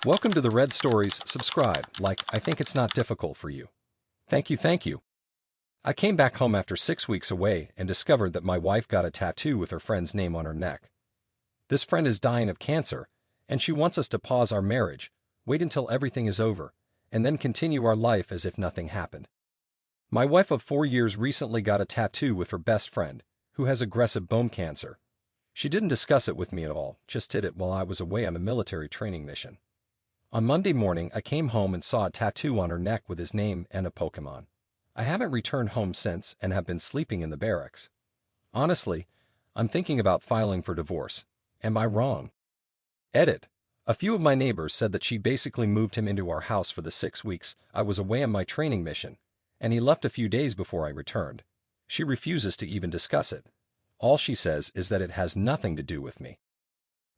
Welcome to the Red Stories. Subscribe, like, I think it's not difficult for you. Thank you, thank you. I came back home after 6 weeks away and discovered that my wife got a tattoo with her friend's name on her neck. This friend is dying of cancer, and she wants us to pause our marriage, wait until everything is over, and then continue our life as if nothing happened. My wife of 4 years recently got a tattoo with her best friend, who has aggressive bone cancer. She didn't discuss it with me at all, just did it while I was away on a military training mission. On Monday morning, I came home and saw a tattoo on her neck with his name and a Pokemon. I haven't returned home since and have been sleeping in the barracks. Honestly, I'm thinking about filing for divorce. Am I wrong? Edit. A few of my neighbors said that she basically moved him into our house for the 6 weeks I was away on my training mission, and he left a few days before I returned. She refuses to even discuss it. All she says is that it has nothing to do with me.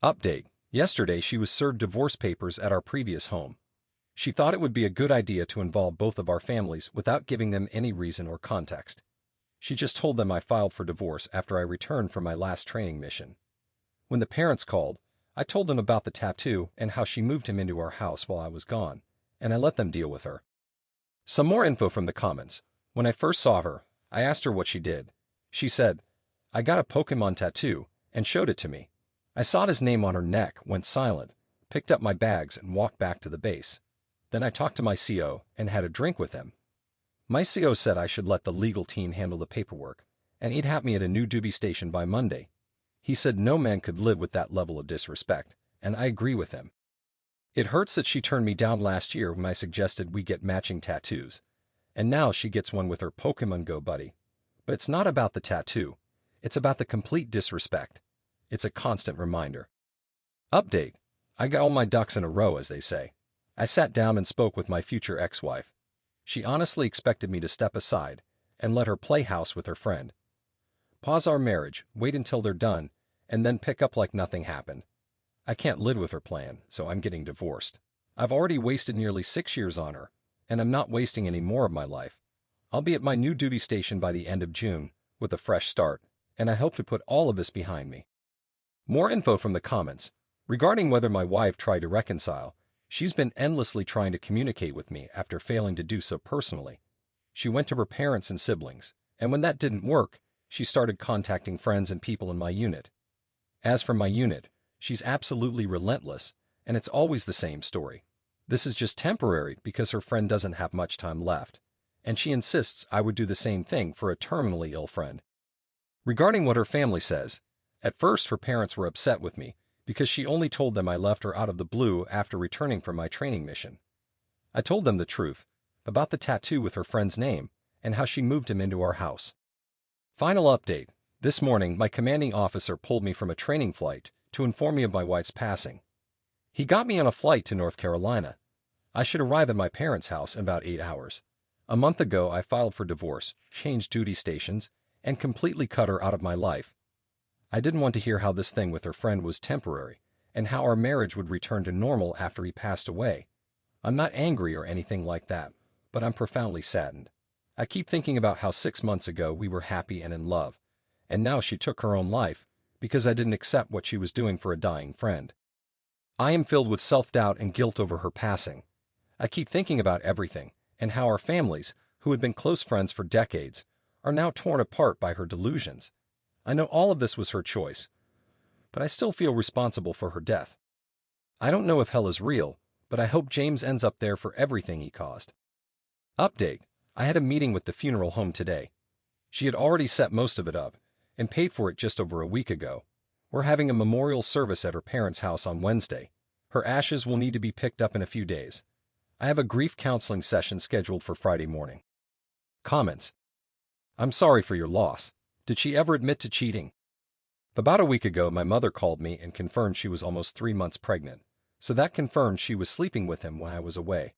Update. Yesterday she was served divorce papers at our previous home. She thought it would be a good idea to involve both of our families without giving them any reason or context. She just told them I filed for divorce after I returned from my last training mission. When the parents called, I told them about the tattoo and how she moved him into our house while I was gone, and I let them deal with her. Some more info from the comments. When I first saw her, I asked her what she did. She said, "I got a Pokemon tattoo," and showed it to me. I saw his name on her neck, went silent, picked up my bags and walked back to the base. Then I talked to my CO and had a drink with him. My CO said I should let the legal team handle the paperwork, and he'd have me at a new duty station by Monday. He said no man could live with that level of disrespect, and I agree with him. It hurts that she turned me down last year when I suggested we get matching tattoos, and now she gets one with her Pokemon Go buddy. But it's not about the tattoo, it's about the complete disrespect. It's a constant reminder. Update. I got all my ducks in a row, as they say. I sat down and spoke with my future ex-wife. She honestly expected me to step aside and let her play house with her friend. Pause our marriage, wait until they're done, and then pick up like nothing happened. I can't live with her plan, so I'm getting divorced. I've already wasted nearly 6 years on her, and I'm not wasting any more of my life. I'll be at my new duty station by the end of June, with a fresh start, and I hope to put all of this behind me. More info from the comments. Regarding whether my wife tried to reconcile, she's been endlessly trying to communicate with me after failing to do so personally. She went to her parents and siblings, and when that didn't work, she started contacting friends and people in my unit. As for my unit, she's absolutely relentless, and it's always the same story. This is just temporary because her friend doesn't have much time left, and she insists I would do the same thing for a terminally ill friend. Regarding what her family says, at first her parents were upset with me because she only told them I left her out of the blue after returning from my training mission. I told them the truth about the tattoo with her friend's name and how she moved him into our house. Final update. This morning, my commanding officer pulled me from a training flight to inform me of my wife's passing. He got me on a flight to North Carolina. I should arrive at my parents' house in about 8 hours. A month ago, I filed for divorce, changed duty stations, and completely cut her out of my life. I didn't want to hear how this thing with her friend was temporary, and how our marriage would return to normal after he passed away. I'm not angry or anything like that, but I'm profoundly saddened. I keep thinking about how 6 months ago we were happy and in love, and now she took her own life because I didn't accept what she was doing for a dying friend. I am filled with self-doubt and guilt over her passing. I keep thinking about everything, and how our families, who had been close friends for decades, are now torn apart by her delusions. I know all of this was her choice, but I still feel responsible for her death. I don't know if hell is real, but I hope James ends up there for everything he caused. Update. I had a meeting with the funeral home today. She had already set most of it up, and paid for it just over a week ago. We're having a memorial service at her parents' house on Wednesday. Her ashes will need to be picked up in a few days. I have a grief counseling session scheduled for Friday morning. Comments. I'm sorry for your loss. Did she ever admit to cheating? About a week ago, my mother called me and confirmed she was almost 3 months pregnant, so that confirmed she was sleeping with him when I was away.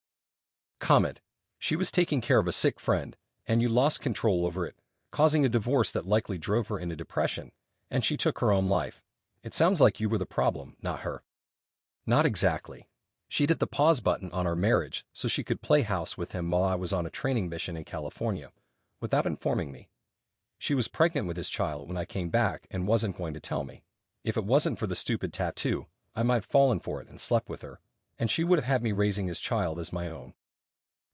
Comment. She was taking care of a sick friend, and you lost control over it, causing a divorce that likely drove her into depression, and she took her own life. It sounds like you were the problem, not her. Not exactly. She'd hit the pause button on our marriage so she could play house with him while I was on a training mission in California, without informing me. She was pregnant with his child when I came back and wasn't going to tell me. If it wasn't for the stupid tattoo, I might have fallen for it and slept with her, and she would have had me raising his child as my own.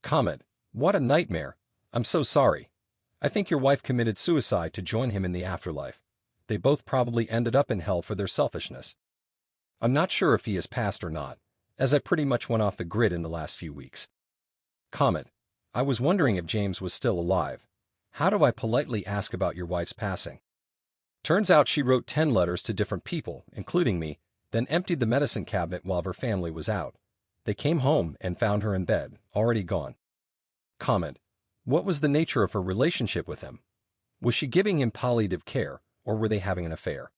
Comment: what a nightmare. I'm so sorry. I think your wife committed suicide to join him in the afterlife. They both probably ended up in hell for their selfishness. I'm not sure if he has passed or not, as I pretty much went off the grid in the last few weeks. Comment: I was wondering if James was still alive. How do I politely ask about your wife's passing? Turns out she wrote 10 letters to different people, including me, then emptied the medicine cabinet while her family was out. They came home and found her in bed, already gone. Comment: what was the nature of her relationship with him? Was she giving him palliative care, or were they having an affair?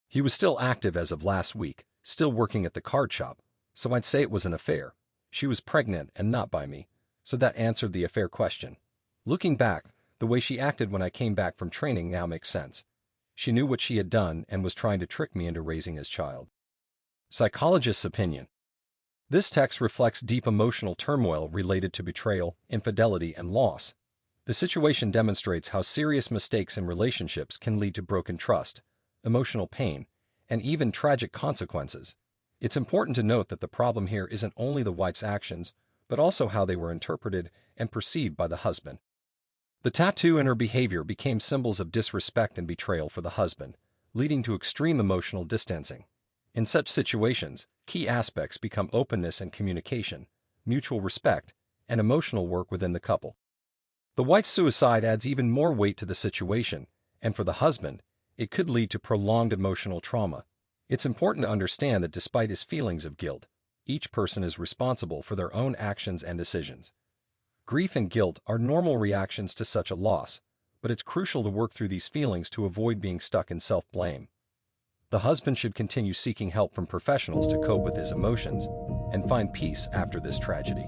He was still active as of last week, still working at the card shop, so I'd say it was an affair. She was pregnant and not by me, so that answered the affair question. Looking back, the way she acted when I came back from training now makes sense. She knew what she had done and was trying to trick me into raising his child. Psychologist's opinion. This text reflects deep emotional turmoil related to betrayal, infidelity, and loss. The situation demonstrates how serious mistakes in relationships can lead to broken trust, emotional pain, and even tragic consequences. It's important to note that the problem here isn't only the wife's actions, but also how they were interpreted and perceived by the husband. The tattoo and her behavior became symbols of disrespect and betrayal for the husband, leading to extreme emotional distancing. In such situations, key aspects become openness and communication, mutual respect, and emotional work within the couple. The wife's suicide adds even more weight to the situation, and for the husband, it could lead to prolonged emotional trauma. It's important to understand that despite his feelings of guilt, each person is responsible for their own actions and decisions. Grief and guilt are normal reactions to such a loss, but it's crucial to work through these feelings to avoid being stuck in self-blame. The husband should continue seeking help from professionals to cope with his emotions and find peace after this tragedy.